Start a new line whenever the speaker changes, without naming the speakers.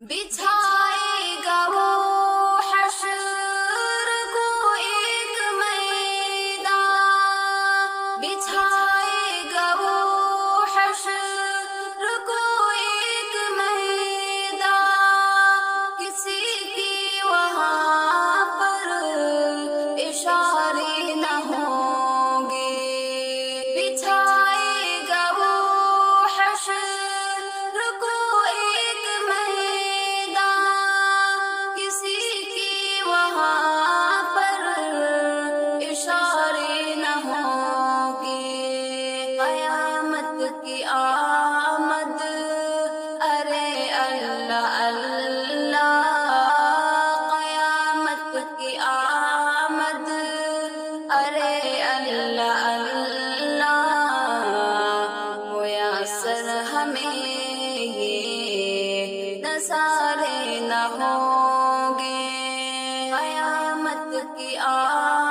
بچھائے گا وہ حشر کو ایک میدان، بچھائے گا وہ حشر کو ایک میدان، کسی کی وہاں پر اشارے نہ ہوں گے، بچھائے گا وہ حشر کو ایک میدان، کسی کی وہاں پر اشارے نہ ہوں گے، قیامت کی آمد، ارے اللہ اللہ، قیامت کی آمد، ارے اللہ اللہ، میسر ہمیں یہ نظارے نہ ہوں گے، قیامت کی آمد